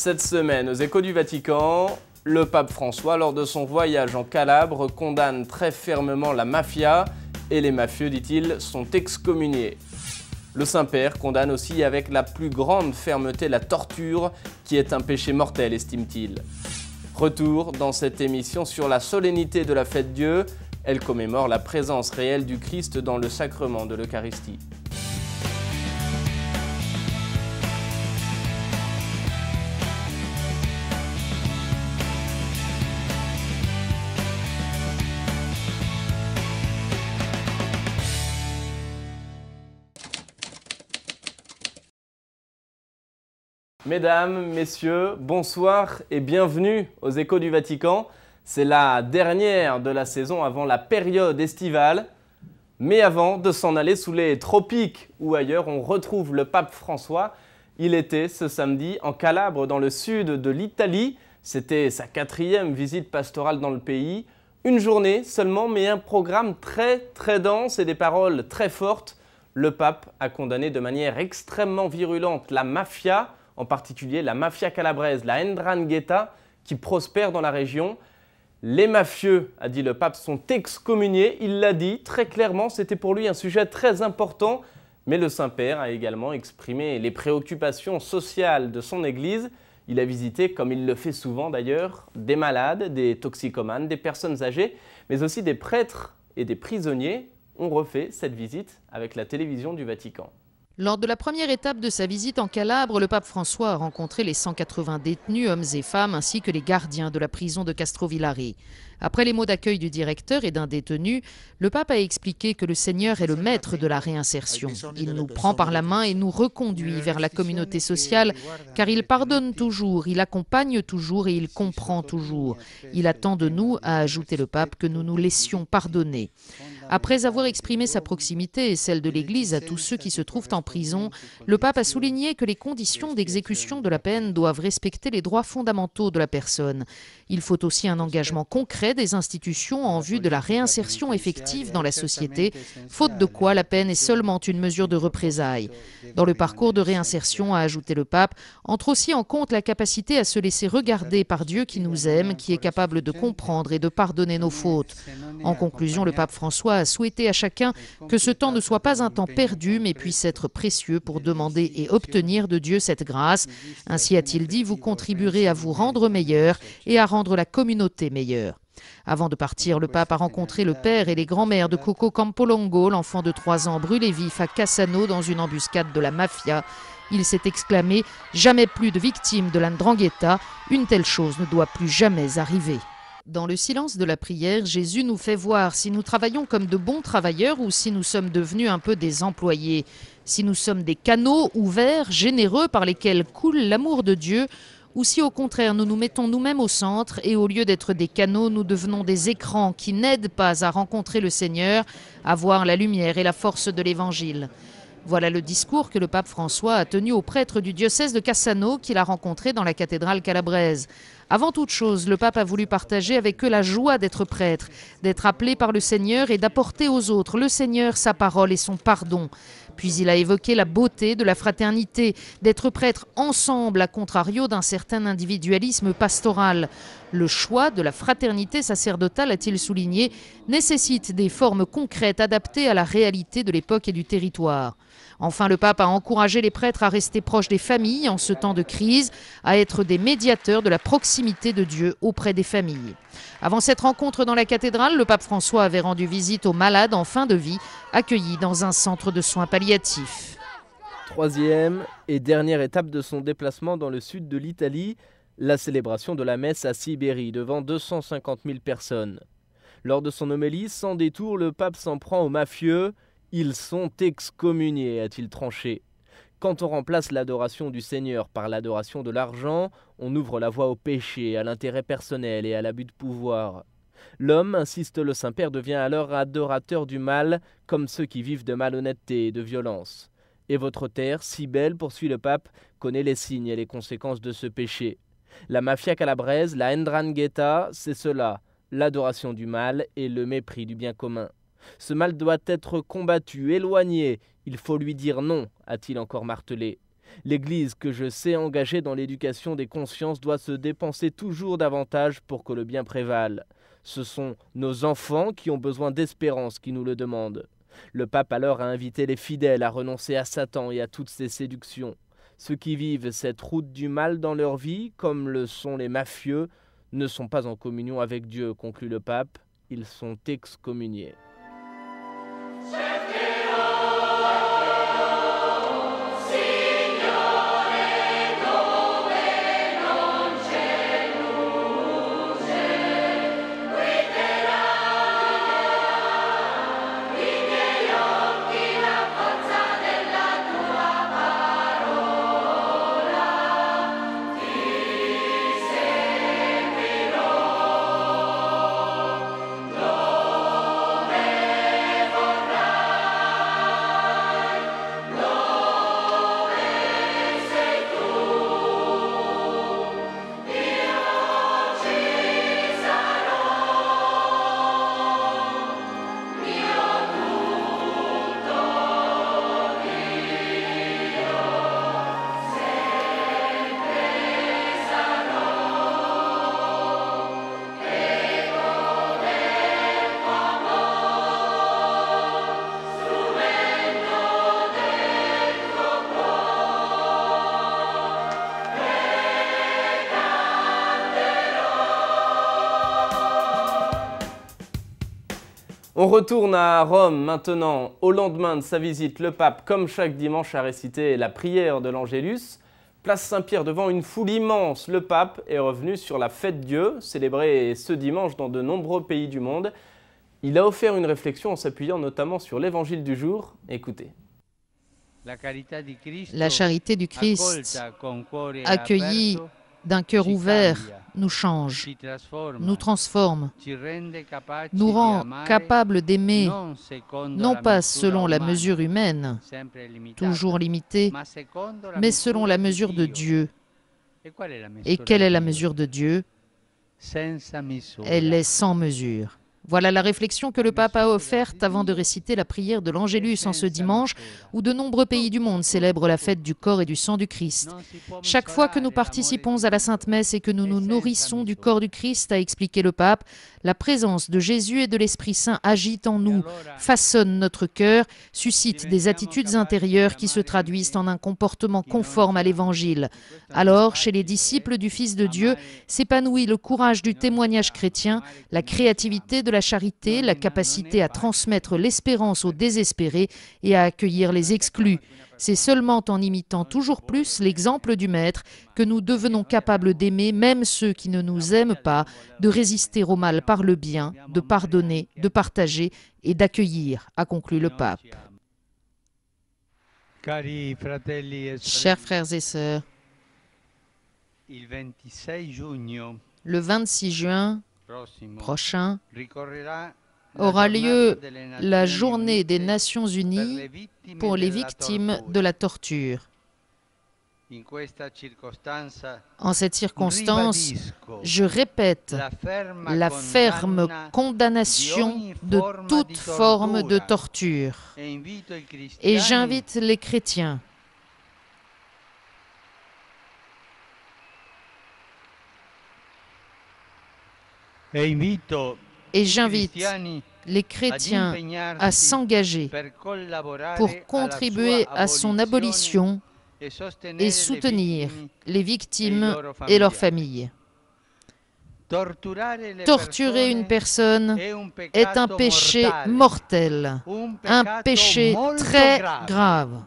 Cette semaine, aux Échos du Vatican, le pape François, lors de son voyage en Calabre, condamne très fermement la mafia et les mafieux, dit-il, sont excommuniés. Le Saint-Père condamne aussi avec la plus grande fermeté la torture, qui est un péché mortel, estime-t-il. Retour dans cette émission sur la solennité de la fête Dieu. Elle commémore la présence réelle du Christ dans le sacrement de l'Eucharistie. Mesdames, messieurs, bonsoir et bienvenue aux Échos du Vatican. C'est la dernière de la saison avant la période estivale. Mais avant de s'en aller sous les tropiques ou ailleurs, on retrouve le pape François. Il était ce samedi en Calabre, dans le sud de l'Italie. C'était sa 4e visite pastorale dans le pays. Une journée seulement, mais un programme très dense et des paroles très fortes. Le pape a condamné de manière extrêmement virulente la mafia, en particulier la mafia calabraise, la 'Ndrangheta, qui prospère dans la région. Les mafieux, a dit le pape, sont excommuniés. Il l'a dit très clairement, c'était pour lui un sujet très important. Mais le Saint-Père a également exprimé les préoccupations sociales de son Église. Il a visité, comme il le fait souvent d'ailleurs, des malades, des toxicomanes, des personnes âgées, mais aussi des prêtres et des prisonniers. On refait cette visite avec la télévision du Vatican. Lors de la première étape de sa visite en Calabre, le pape François a rencontré les 180 détenus, hommes et femmes, ainsi que les gardiens de la prison de Castrovillari. Après les mots d'accueil du directeur et d'un détenu, le pape a expliqué que le Seigneur est le maître de la réinsertion. Il nous prend par la main et nous reconduit vers la communauté sociale, car il pardonne toujours, il accompagne toujours et il comprend toujours. Il attend de nous, a ajouté le pape, que nous nous laissions pardonner. Après avoir exprimé sa proximité et celle de l'Église à tous ceux qui se trouvent en prison, le pape a souligné que les conditions d'exécution de la peine doivent respecter les droits fondamentaux de la personne. Il faut aussi un engagement concret des institutions en vue de la réinsertion effective dans la société, faute de quoi la peine est seulement une mesure de représailles. Dans le parcours de réinsertion, a ajouté le pape, entre aussi en compte la capacité à se laisser regarder par Dieu qui nous aime, qui est capable de comprendre et de pardonner nos fautes. En conclusion, le pape François a souhaité à chacun que ce temps ne soit pas un temps perdu, mais puisse être précieux pour demander et obtenir de Dieu cette grâce. Ainsi a-t-il dit, vous contribuerez à vous rendre meilleur et à rendre la communauté meilleure. Avant de partir, le pape a rencontré le père et les grands-mères de Coco Campolongo, l'enfant de 3 ans brûlé vif à Cassano dans une embuscade de la mafia. Il s'est exclamé « Jamais plus de victimes de la 'Ndrangheta, une telle chose ne doit plus jamais arriver ». Dans le silence de la prière, Jésus nous fait voir si nous travaillons comme de bons travailleurs ou si nous sommes devenus un peu des employés, si nous sommes des canaux ouverts, généreux par lesquels coule l'amour de Dieu, ou si au contraire nous nous mettons nous-mêmes au centre et au lieu d'être des canaux, nous devenons des écrans qui n'aident pas à rencontrer le Seigneur, à voir la lumière et la force de l'Évangile. Voilà le discours que le pape François a tenu au prêtre du diocèse de Cassano qu'il a rencontré dans la cathédrale calabraise. Avant toute chose, le pape a voulu partager avec eux la joie d'être prêtre, d'être appelé par le Seigneur et d'apporter aux autres le Seigneur, sa parole et son pardon. Puis il a évoqué la beauté de la fraternité, d'être prêtre ensemble à contrario d'un certain individualisme pastoral. Le choix de la fraternité sacerdotale, a-t-il souligné, nécessite des formes concrètes adaptées à la réalité de l'époque et du territoire. Enfin, le pape a encouragé les prêtres à rester proches des familles en ce temps de crise, à être des médiateurs de la proximité de Dieu auprès des familles. Avant cette rencontre dans la cathédrale, le pape François avait rendu visite aux malades en fin de vie, accueillis dans un centre de soins palliatifs. 3e et dernière étape de son déplacement dans le sud de l'Italie, la célébration de la messe à Sibérie devant 250 000 personnes. Lors de son homélie, sans détour, le pape s'en prend aux mafieux. Ils sont excommuniés, a-t-il tranché. Quand on remplace l'adoration du Seigneur par l'adoration de l'argent, on ouvre la voie au péché, à l'intérêt personnel et à l'abus de pouvoir. L'homme, insiste le Saint-Père, devient alors adorateur du mal, comme ceux qui vivent de malhonnêteté et de violence. Et votre terre, si belle, poursuit le pape, connaît les signes et les conséquences de ce péché. La mafia calabraise, la 'Ndrangheta, c'est cela, l'adoration du mal et le mépris du bien commun. Ce mal doit être combattu, éloigné. Il faut lui dire non, a-t-il encore martelé. L'Église que je sais engagée dans l'éducation des consciences doit se dépenser toujours davantage pour que le bien prévale. Ce sont nos enfants qui ont besoin d'espérance qui nous le demandent. Le pape alors a invité les fidèles à renoncer à Satan et à toutes ses séductions. Ceux qui vivent cette route du mal dans leur vie, comme le sont les mafieux, ne sont pas en communion avec Dieu, conclut le pape. Ils sont excommuniés. On retourne à Rome maintenant. Au lendemain de sa visite, le pape, comme chaque dimanche, a récité la prière de l'Angélus. Place Saint-Pierre devant une foule immense, le pape est revenu sur la fête Dieu, célébrée ce dimanche dans de nombreux pays du monde. Il a offert une réflexion en s'appuyant notamment sur l'évangile du jour. Écoutez. La charité du Christ, accueillie d'un cœur ouvert, nous change, nous transforme, nous rend capables d'aimer, non pas selon la mesure humaine, toujours limitée, mais selon la mesure de Dieu. Et quelle est la mesure de Dieu? Elle est sans mesure. Voilà la réflexion que le pape a offerte avant de réciter la prière de l'Angélus en ce dimanche où de nombreux pays du monde célèbrent la fête du corps et du sang du Christ. Chaque fois que nous participons à la Sainte Messe et que nous nous nourrissons du corps du Christ, a expliqué le pape, la présence de Jésus et de l'Esprit Saint agit en nous, façonne notre cœur, suscite des attitudes intérieures qui se traduisent en un comportement conforme à l'Évangile. Alors, chez les disciples du Fils de Dieu, s'épanouit le courage du témoignage chrétien, la créativité de la charité, la capacité à transmettre l'espérance aux désespérés et à accueillir les exclus. C'est seulement en imitant toujours plus l'exemple du Maître que nous devenons capables d'aimer même ceux qui ne nous aiment pas, de résister au mal par le bien, de pardonner, de partager et d'accueillir, a conclu le pape. Chers frères et sœurs, le 26 juin prochain aura lieu la journée des Nations Unies pour les victimes de la torture. En cette circonstance, je répète la ferme condamnation de toute forme de torture et j'invite les chrétiens et j'invite les chrétiens à s'engager pour contribuer à son abolition et soutenir les victimes et leurs familles. Torturer une personne est un péché mortel, un péché très grave.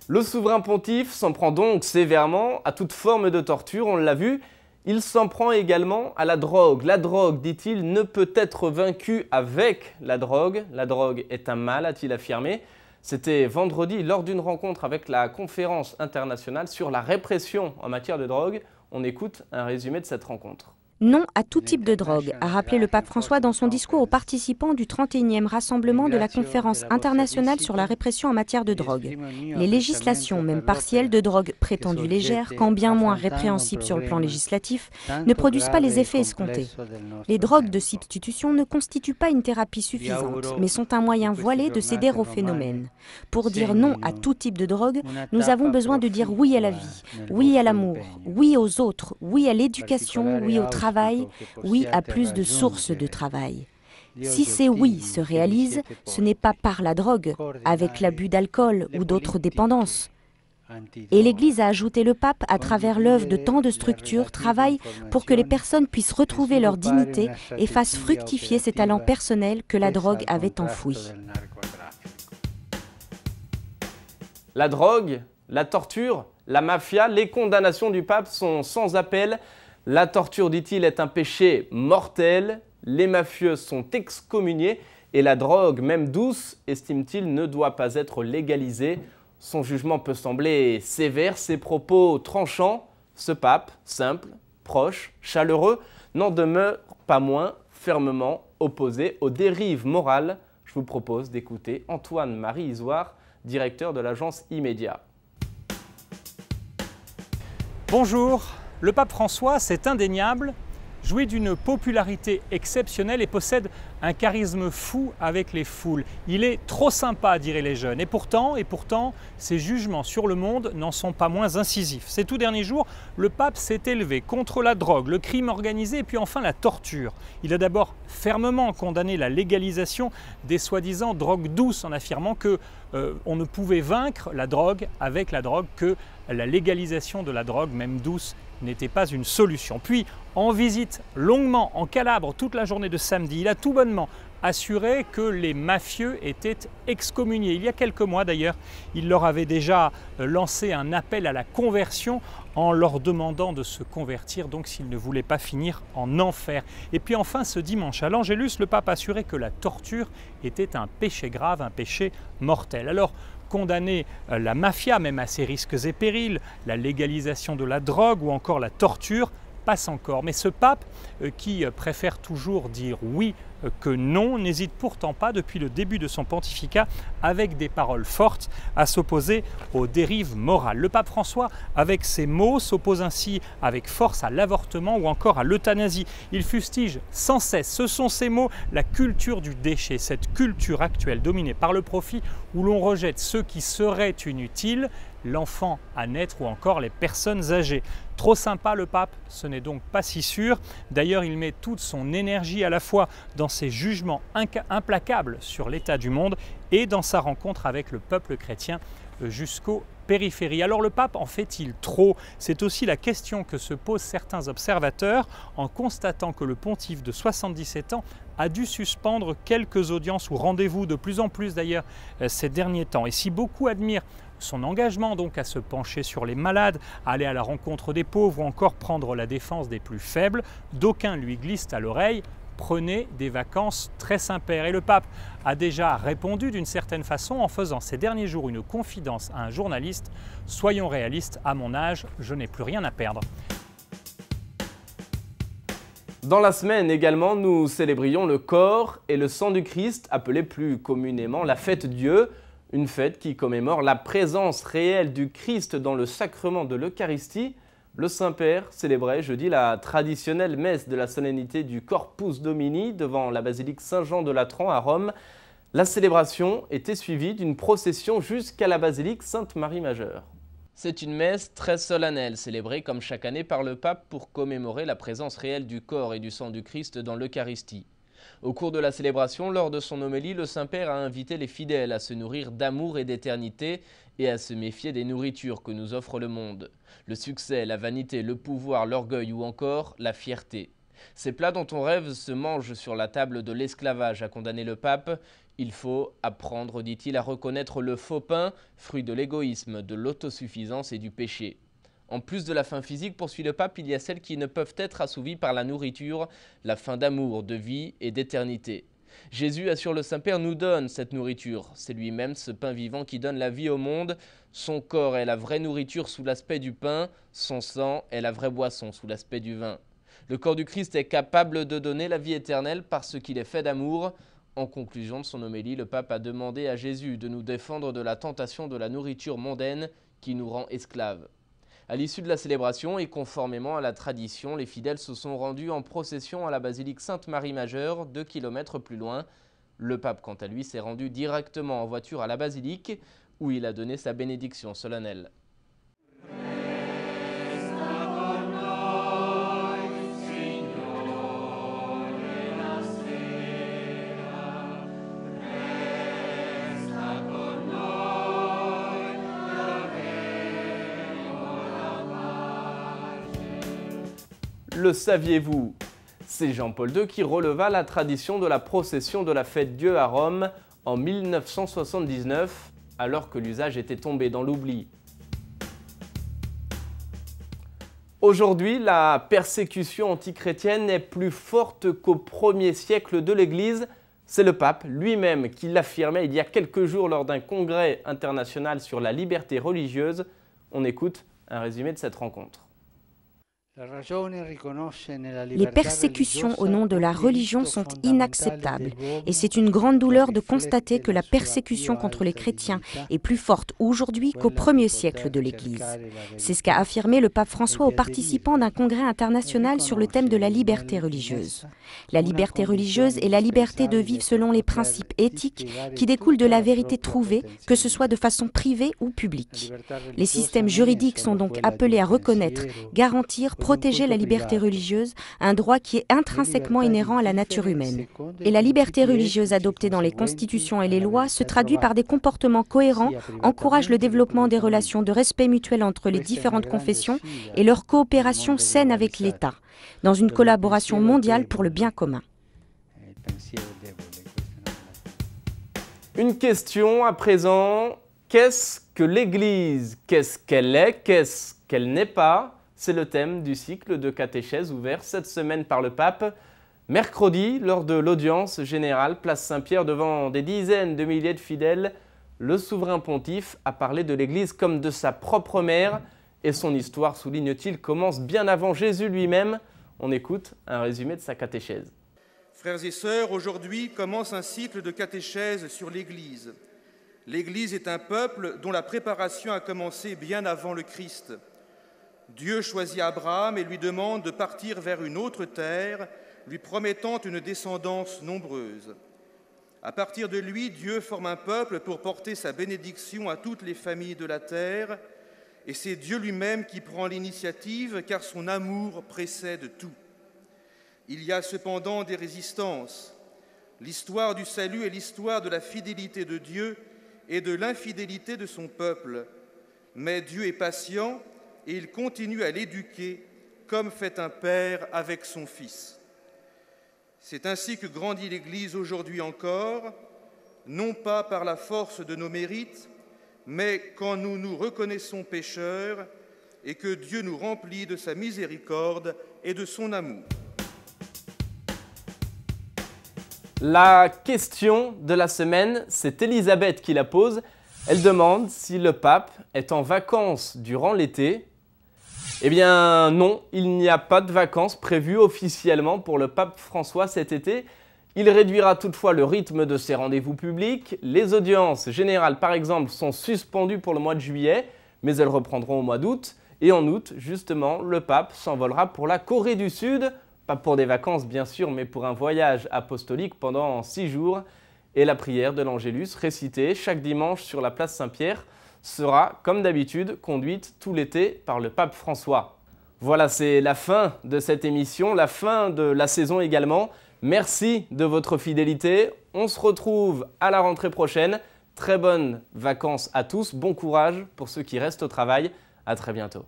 Le souverain pontife s'en prend donc sévèrement à toute forme de torture, on l'a vu. Il s'en prend également à la drogue. La drogue, dit-il, ne peut être vaincue avec la drogue. La drogue est un mal, a-t-il affirmé. C'était vendredi lors d'une rencontre avec la conférence internationale sur la répression en matière de drogue. On écoute un résumé de cette rencontre. Non à tout type de drogue, a rappelé le pape François dans son discours aux participants du 31e rassemblement de la conférence internationale sur la répression en matière de drogue. Les législations, même partielles, de drogue prétendues légères, quand bien moins répréhensibles sur le plan législatif, ne produisent pas les effets escomptés. Les drogues de substitution ne constituent pas une thérapie suffisante, mais sont un moyen voilé de céder au phénomène. Pour dire non à tout type de drogue, nous avons besoin de dire oui à la vie, oui à l'amour, oui aux autres, oui à l'éducation, oui au travail, oui à plus de sources de travail. Si ces oui se réalisent, ce n'est pas par la drogue, avec l'abus d'alcool ou d'autres dépendances. Et l'Église, a ajouté le pape, à travers l'œuvre de tant de structures, travaille pour que les personnes puissent retrouver leur dignité et fassent fructifier ces talents personnels que la drogue avait enfouis. La drogue, la torture, la mafia, les condamnations du pape sont sans appel. La torture, dit-il, est un péché mortel. Les mafieux sont excommuniés et la drogue, même douce, estime-t-il, ne doit pas être légalisée. Son jugement peut sembler sévère, ses propos tranchants. Ce pape, simple, proche, chaleureux, n'en demeure pas moins fermement opposé aux dérives morales. Je vous propose d'écouter Antoine-Marie Isoire, directeur de l'agence Immédiat. Bonjour, le pape François, c'est indéniable, jouit d'une popularité exceptionnelle et possède un charisme fou avec les foules. Il est trop sympa, diraient les jeunes. Et pourtant, ses jugements sur le monde n'en sont pas moins incisifs. Ces tout derniers jours, le pape s'est élevé contre la drogue, le crime organisé et puis enfin la torture. Il a d'abord fermement condamné la légalisation des soi-disant drogues douces en affirmant que on ne pouvait vaincre la drogue avec la drogue, que la légalisation de la drogue, même douce, n'était pas une solution. Puis, en visite longuement en Calabre toute la journée de samedi, il a tout bonnement assuré que les mafieux étaient excommuniés. Il y a quelques mois d'ailleurs, il leur avait déjà lancé un appel à la conversion en leur demandant de se convertir, donc s'ils ne voulaient pas finir en enfer. Et puis enfin, ce dimanche à l'Angélus, le pape assurait que la torture était un péché grave, un péché mortel. Alors, condamner la mafia, même à ses risques et périls, la légalisation de la drogue ou encore la torture, passe encore. Mais ce pape, qui préfère toujours dire oui que non, n'hésite pourtant pas depuis le début de son pontificat, avec des paroles fortes, à s'opposer aux dérives morales. Le pape François, avec ses mots, s'oppose ainsi avec force à l'avortement ou encore à l'euthanasie. Il fustige sans cesse, ce sont ses mots, la culture du déchet, cette culture actuelle dominée par le profit, où l'on rejette ceux qui seraient inutiles, l'enfant à naître ou encore les personnes âgées. Trop sympa le pape, ce n'est donc pas si sûr. D'ailleurs, il met toute son énergie à la fois dans ses jugements implacables sur l'état du monde et dans sa rencontre avec le peuple chrétien jusqu'aux périphéries. Alors le pape en fait-il trop? C'est aussi la question que se posent certains observateurs en constatant que le pontife de 77 ans a dû suspendre quelques audiences ou rendez-vous, de plus en plus d'ailleurs ces derniers temps. Et si beaucoup admirent son engagement donc à se pencher sur les malades, à aller à la rencontre des pauvres ou encore prendre la défense des plus faibles, d'aucuns lui glissent à l'oreille: prenez des vacances très Saint-Père. Et le pape a déjà répondu d'une certaine façon en faisant ces derniers jours une confidence à un journaliste: soyons réalistes, à mon âge, je n'ai plus rien à perdre. Dans la semaine également, nous célébrions le corps et le sang du Christ, appelé plus communément la fête Dieu. Une fête qui commémore la présence réelle du Christ dans le sacrement de l'Eucharistie. Le Saint-Père célébrait jeudi la traditionnelle messe de la solennité du Corpus Domini devant la basilique Saint-Jean de Latran à Rome. La célébration était suivie d'une procession jusqu'à la basilique Sainte-Marie-Majeure. C'est une messe très solennelle, célébrée comme chaque année par le pape pour commémorer la présence réelle du corps et du sang du Christ dans l'Eucharistie. Au cours de la célébration, lors de son homélie, le Saint-Père a invité les fidèles à se nourrir d'amour et d'éternité et à se méfier des nourritures que nous offre le monde. Le succès, la vanité, le pouvoir, l'orgueil ou encore la fierté. Ces plats dont on rêve se mangent sur la table de l'esclavage, a condamné le pape. Il faut apprendre, dit-il, à reconnaître le faux pain, fruit de l'égoïsme, de l'autosuffisance et du péché. En plus de la faim physique, poursuit le pape, il y a celles qui ne peuvent être assouvies par la nourriture, la faim d'amour, de vie et d'éternité. Jésus, assure le Saint-Père, nous donne cette nourriture. C'est lui-même ce pain vivant qui donne la vie au monde. Son corps est la vraie nourriture sous l'aspect du pain, son sang est la vraie boisson sous l'aspect du vin. Le corps du Christ est capable de donner la vie éternelle parce qu'il est fait d'amour. En conclusion de son homélie, le pape a demandé à Jésus de nous défendre de la tentation de la nourriture mondaine qui nous rend esclaves. À l'issue de la célébration et conformément à la tradition, les fidèles se sont rendus en procession à la basilique Sainte-Marie-Majeure, 2 km plus loin. Le pape, quant à lui, s'est rendu directement en voiture à la basilique où il a donné sa bénédiction solennelle. Le saviez-vous? C'est Jean-Paul II qui releva la tradition de la procession de la fête Dieu à Rome en 1979, alors que l'usage était tombé dans l'oubli. Aujourd'hui, la persécution antichrétienne est plus forte qu'au 1er siècle de l'Église. C'est le pape lui-même qui l'affirmait il y a quelques jours lors d'un congrès international sur la liberté religieuse. On écoute un résumé de cette rencontre. Les persécutions au nom de la religion sont inacceptables et c'est une grande douleur de constater que la persécution contre les chrétiens est plus forte aujourd'hui qu'au 1er siècle de l'Église. C'est ce qu'a affirmé le pape François aux participants d'un congrès international sur le thème de la liberté religieuse. La liberté religieuse est la liberté de vivre selon les principes éthiques qui découlent de la vérité trouvée, que ce soit de façon privée ou publique. Les systèmes juridiques sont donc appelés à reconnaître, garantir, protéger la liberté religieuse, un droit qui est intrinsèquement inhérent à la nature humaine. Et la liberté religieuse adoptée dans les constitutions et les lois se traduit par des comportements cohérents, encourage le développement des relations de respect mutuel entre les différentes confessions et leur coopération saine avec l'État, dans une collaboration mondiale pour le bien commun. Une question à présent, qu'est-ce que l'Église? Qu'est-ce qu'elle est? Qu'est-ce qu'elle n'est pas? C'est le thème du cycle de catéchèse ouvert cette semaine par le pape. Mercredi, lors de l'audience générale, place Saint-Pierre, devant des dizaines de milliers de fidèles, le souverain pontife a parlé de l'Église comme de sa propre mère. Et son histoire, souligne-t-il, commence bien avant Jésus lui-même. On écoute un résumé de sa catéchèse. Frères et sœurs, aujourd'hui commence un cycle de catéchèse sur l'Église. L'Église est un peuple dont la préparation a commencé bien avant le Christ. Dieu choisit Abraham et lui demande de partir vers une autre terre, lui promettant une descendance nombreuse. À partir de lui, Dieu forme un peuple pour porter sa bénédiction à toutes les familles de la terre, et c'est Dieu lui-même qui prend l'initiative, car son amour précède tout. Il y a cependant des résistances. L'histoire du salut est l'histoire de la fidélité de Dieu et de l'infidélité de son peuple. Mais Dieu est patient, et il continue à l'éduquer comme fait un père avec son fils. C'est ainsi que grandit l'Église aujourd'hui encore, non pas par la force de nos mérites, mais quand nous nous reconnaissons pécheurs et que Dieu nous remplit de sa miséricorde et de son amour. La question de la semaine, c'est Elisabeth qui la pose. Elle demande si le pape est en vacances durant l'été. Eh bien non, il n'y a pas de vacances prévues officiellement pour le pape François cet été. Il réduira toutefois le rythme de ses rendez-vous publics. Les audiences générales, par exemple, sont suspendues pour le mois de juillet, mais elles reprendront au mois d'août. Et en août, justement, le pape s'envolera pour la Corée du Sud. Pas pour des vacances, bien sûr, mais pour un voyage apostolique pendant 6 jours. Et la prière de l'Angélus, récitée chaque dimanche sur la place Saint-Pierre, sera, comme d'habitude, conduite tout l'été par le pape François. Voilà, c'est la fin de cette émission, la fin de la saison également. Merci de votre fidélité. On se retrouve à la rentrée prochaine. Très bonnes vacances à tous. Bon courage pour ceux qui restent au travail. À très bientôt.